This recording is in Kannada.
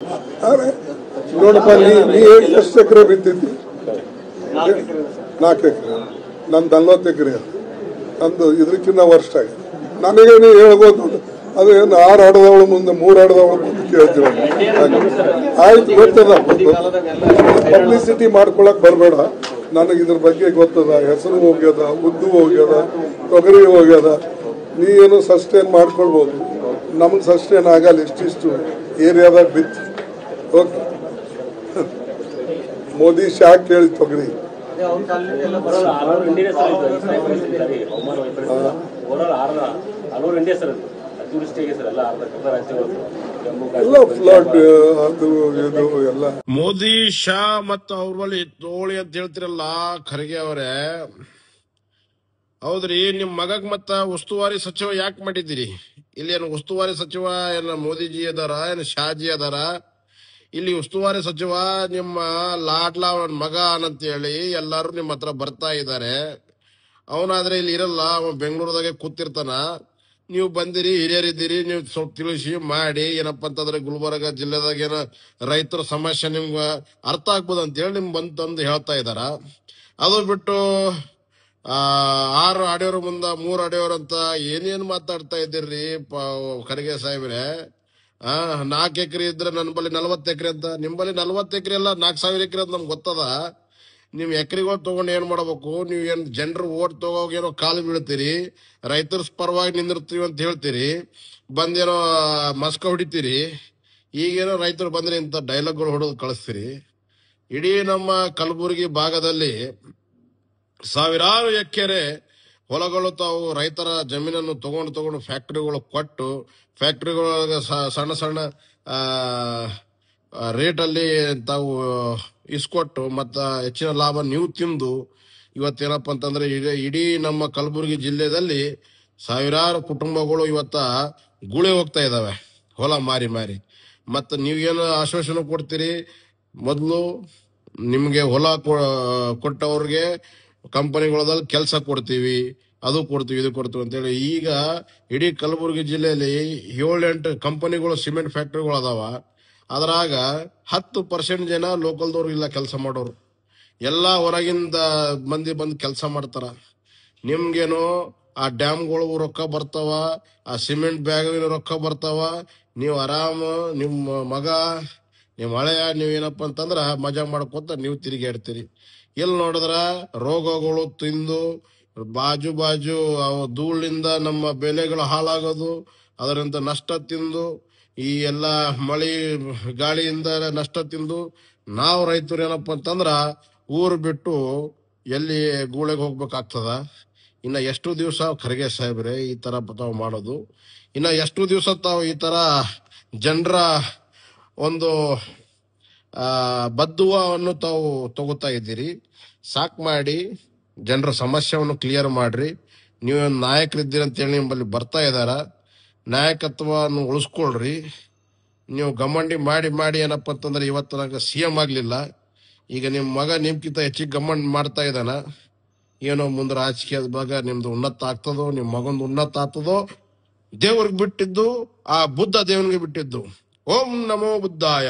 ನೋಡಪ್ಪ, ನೀ ಎಷ್ಟು ಎಕರೆ ಬಿತ್ತಿದ್ದಿ? 4 ಎಕರೆ. ನಂದು 40 ಎಕರೆ. ನಂದು ಇದಕ್ಕಿಂತ ವರ್ಷ ಆಗಿದೆ. ನನಗೆ ನೀವು ಹೇಳ್ಬೋದು, ಅದು ಏನು 6 ಆಡದವಳು ಮುಂದೆ 3 ಆಡದವಳು ಮುಂದೆ ಕೇಳ್ತೀವಿ. ಆಯ್ತು, ಗೊತ್ತದ. ಪಬ್ಲಿಸಿಟಿ ಮಾಡ್ಕೊಳಕ್ ಬರಬೇಡ. ನನಗೆ ಇದ್ರ ಬಗ್ಗೆ ಗೊತ್ತದ. ಹೆಸರು ಹೋಗ್ಯದ, ಉದ್ದು ಹೋಗ್ಯದ, ತೊಗರಿ ಹೋಗ್ಯದ. ನೀ ಏನು ಸಸ್ಟೇನ್ ಮಾಡ್ಕೊಳ್ಬೋದು. ನಮ್ಗೆ ಸಸ್ಟೇನ್ ಆಗಲ್ಲ. ಇಷ್ಟಿಷ್ಟು ಏರಿಯಾದಾಗ ಬಿತ್ತು. ಓಕೆ, ಮೋದಿ ಶಾ ಕೇಳಿ ತೊಗರಿ. ಮೋದಿ ಶಾ ಮತ್ತು ಅವ್ರ ಬಳಿ ತೋಳಿ ಅಂತ ಹೇಳ್ತಿರಲ್ಲ ಖರ್ಗೆ ಅವರೇ, ಹೌದ್ರಿ. ನಿಮ್ ಮಗಗ್ ಮತ್ತ ಉಸ್ತುವಾರಿ ಸಚಿವ ಯಾಕೆ ಮಾಡಿದ್ದೀರಿ? ಇಲ್ಲಿ ಏನು ಉಸ್ತುವಾರಿ ಸಚಿವ ಏನ ಮೋದಿಜಿ ಅದಾರ, ಏನ ಶಾಜಿ ಅದಾರ? ಇಲ್ಲಿ ಉಸ್ತುವಾರಿ ಸಚಿವ ನಿಮ್ಮ ಲಾಡ್ಲಾ ಮಗ ಅಂತ ಹೇಳಿ ಎಲ್ಲಾರು ನಿಮ್ಮ ಹತ್ರ ಬರ್ತಾ ಇದ್ದಾರೆ. ಅವನಾದ್ರೆ ಇಲ್ಲಿ ಇರಲ್ಲ, ಅವ ಬೆಂಗಳೂರದಾಗೆ ಕೂತಿರ್ತಾನ. ನೀವು ಬಂದಿರಿ, ಹಿರಿಯರಿದ್ದೀರಿ, ನೀವು ಸ್ವಲ್ಪ ತಿಳಿಸಿ ಮಾಡಿ ಏನಪ್ಪಾ ಅಂತಂದ್ರೆ ಗುಲ್ಬರ್ಗ ಜಿಲ್ಲೆದಾಗ ಏನ ರೈತರ ಸಮಸ್ಯೆ ನಿಮ್ಗ ಅರ್ಥ ಆಗ್ಬೋದು ಅಂತ ಹೇಳಿ ನಿಮ್ ಬಂತಂದು ಹೇಳ್ತಾ ಇದಾರ. ಅದು ಬಿಟ್ಟು 6 ಆಡಿಯೋರ್ ಮುಂದ 3 ಆಡಿಯೋರ್ ಅಂತ ಏನೇನ್ ಮಾತಾಡ್ತಾ ಇದ್ದೀರಿ ಖರ್ಗೆ ಸಾಹೇಬ್ರೆ? 4 ಎಕರೆ ಇದ್ರೆ ನನ್ನ ಬಳಿ 40 ಎಕರೆ ಅಂತ. ನಿಮ್ ಬಳಿ 40 ಎಕರೆ ಅಲ್ಲ, 4,000 ಎಕರೆ ಅಂತ ನಮ್ಗೆ ಗೊತ್ತದ. ನೀವ್ ಎಕರೆಗಳು ತಗೊಂಡು ಏನ್ ಮಾಡ್ಬೇಕು? ನೀವ್ ಏನ್ ಜನರು ಓಟ್ ತಗೋಗೇನೋ ಕಾಲು ಬೀಳ್ತೀರಿ, ರೈತರ ಪರವಾಗಿ ನಿಂದಿರ್ತೀವಿ ಅಂತ ಹೇಳ್ತೀರಿ, ಬಂದೇನೋ ಮಸ್ಕ ಹೊಡಿತೀರಿ. ಈಗೇನೋ ರೈತರು ಬಂದ್ರೆ ಇಂಥ ಡೈಲಾಗ್ಗಳು ಹೊಡೆದು ಕಳಿಸ್ತೀರಿ. ಇಡೀ ನಮ್ಮ ಕಲಬುರಗಿ ಭಾಗದಲ್ಲಿ ಸಾವಿರಾರು ಎಕರೆ ಹೊಲಗಳು ತಾವು ರೈತರ ಜಮೀನನ್ನು ತಗೊಂಡು ಫ್ಯಾಕ್ಟರಿಗಳು ಕೊಟ್ಟು, ಫ್ಯಾಕ್ಟರಿಗಳೊಳಗೆ ಸಣ್ಣ ಸಣ್ಣ ರೇಟ್ ಅಲ್ಲಿ ತಾವು ಇಸ್ಕೊಟ್ಟು ಮತ್ತ ಹೆಚ್ಚಿನ ಲಾಭ ನೀವು ತಿಂದು ಇವತ್ತೇನಪ್ಪ ಅಂತಂದ್ರೆ ಇಡೀ ನಮ್ಮ ಕಲಬುರಗಿ ಜಿಲ್ಲೆಯಲ್ಲಿ ಸಾವಿರಾರು ಕುಟುಂಬಗಳು ಇವತ್ತ ಗುಳೆ ಹೋಗ್ತಾ ಇದಾವೆ ಹೊಲ ಮಾರಿ ಮಾರಿ. ಮತ್ತ ನೀವೇನು ಆಶ್ವಾಸನೆ ಕೊಡ್ತೀರಿ? ಮೊದಲು ನಿಮ್ಗೆ ಹೊಲ ಕೊಟ್ಟವ್ರಿಗೆ ಕಂಪನಿಗಳದಲ್ಲಿ ಕೆಲಸ ಕೊಡ್ತೀವಿ, ಅದು ಕೊಡ್ತೀವಿ, ಇದು ಕೊಡ್ತೀವಿ ಅಂತೇಳಿ. ಈಗ ಇಡೀ ಕಲಬುರಗಿ ಜಿಲ್ಲೆಯಲ್ಲಿ 7-8 ಕಂಪನಿಗಳು ಸಿಮೆಂಟ್ ಫ್ಯಾಕ್ಟರಿಗಳು ಅದಾವ. ಅದ್ರಾಗ 10% ಜನ ಲೋಕಲ್ದವ್ರು ಇಲ್ಲ ಕೆಲಸ ಮಾಡೋರು. ಎಲ್ಲಾ ಹೊರಗಿಂದ ಮಂದಿ ಬಂದು ಕೆಲಸ ಮಾಡ್ತಾರ. ನಿಮ್ಗೇನೋ ಆ ಡ್ಯಾಮ್ಗಳು ರೊಕ್ಕ ಬರ್ತಾವ, ಆ ಸಿಮೆಂಟ್ ಬ್ಯಾಗ್ ರೊಕ್ಕ ಬರ್ತಾವ. ನೀವು ಆರಾಮ ನಿಮ್ಮ ಮಗ ನಿಮ್ ಹಳೆಯ ನೀವೇನಪ್ಪ ಅಂತಂದ್ರ ಮಜಾ ಮಾಡ್ಕೊತ ನೀವು ತಿರುಗಾಡ್ತೀರಿ. ಎಲ್ಲಿ ನೋಡಿದ್ರ ರೋಗಗಳು ತಿಂದು ಬಾಜು ಧೂಳಿಂದ ನಮ್ಮ ಬೆಳೆಗಳು ಹಾಳಾಗೋದು, ಅದರಿಂದ ನಷ್ಟ ತಿಂದು, ಈ ಎಲ್ಲ ಮಳಿ ಗಾಳಿಯಿಂದ ನಷ್ಟ ತಿಂದು ನಾವು ರೈತರು ಏನಪ್ಪ ಅಂತಂದ್ರ ಊರು ಬಿಟ್ಟು ಎಲ್ಲಿ ಗೂಳೆಗೆ ಹೋಗ್ಬೇಕಾಗ್ತದ. ಇನ್ನ ಎಷ್ಟು ದಿವಸ ಖರ್ಗೆ ಸಾಹೇಬ್ರೆ ಈ ತರ ತಾವು ಮಾಡೋದು? ಇನ್ನ ಎಷ್ಟು ದಿವಸ ತಾವು ಈ ತರ ಜನರ ಒಂದು ಬದ್ದುವನ್ನು ತಾವು ತಗೋತಾ ಇದ್ದೀರಿ? ಸಾಕ್ ಮಾಡಿ, ಜನರ ಸಮಸ್ಯೆಯನ್ನು ಕ್ಲಿಯರ್ ಮಾಡ್ರಿ. ನೀವೇನು ನಾಯಕರಿದ್ದೀರಿ ಅಂತೇಳಿ ನಿಮ್ಮಲ್ಲಿ ಬರ್ತಾ ಇದಾರ. ನಾಯಕತ್ವವನ್ನು ಉಳಿಸ್ಕೊಳ್ರಿ. ನೀವು ಗಮ್ಮಂಡಿ ಮಾಡಿ ಏನಪ್ಪ ಅಂತಂದ್ರೆ ಇವತ್ತು ನನಗೆ CM ಆಗ್ಲಿಲ್ಲ. ಈಗ ನಿಮ್ ಮಗ ನಿಮ್ಗಿಂತ ಹೆಚ್ಚಿಗೆ ಗಮ್ಮಂಡ್ ಮಾಡ್ತಾ ಇದ್ದಾನ. ಏನೋ ಮುಂದೆ ರಾಜಕೀಯದ ಭಾಗ ನಿಮ್ದು ಉನ್ನತ ಆಗ್ತದೋ, ನಿಮ್ ಮಗಂದು ಉನ್ನತ ಆಗ್ತದೋ, ದೇವ್ರಿಗೆ ಬಿಟ್ಟಿದ್ದು, ಆ ಬುದ್ಧ ದೇವನಿಗೆ ಬಿಟ್ಟಿದ್ದು. ಓಂ ನಮೋ ಬುದ್ಧಾಯ.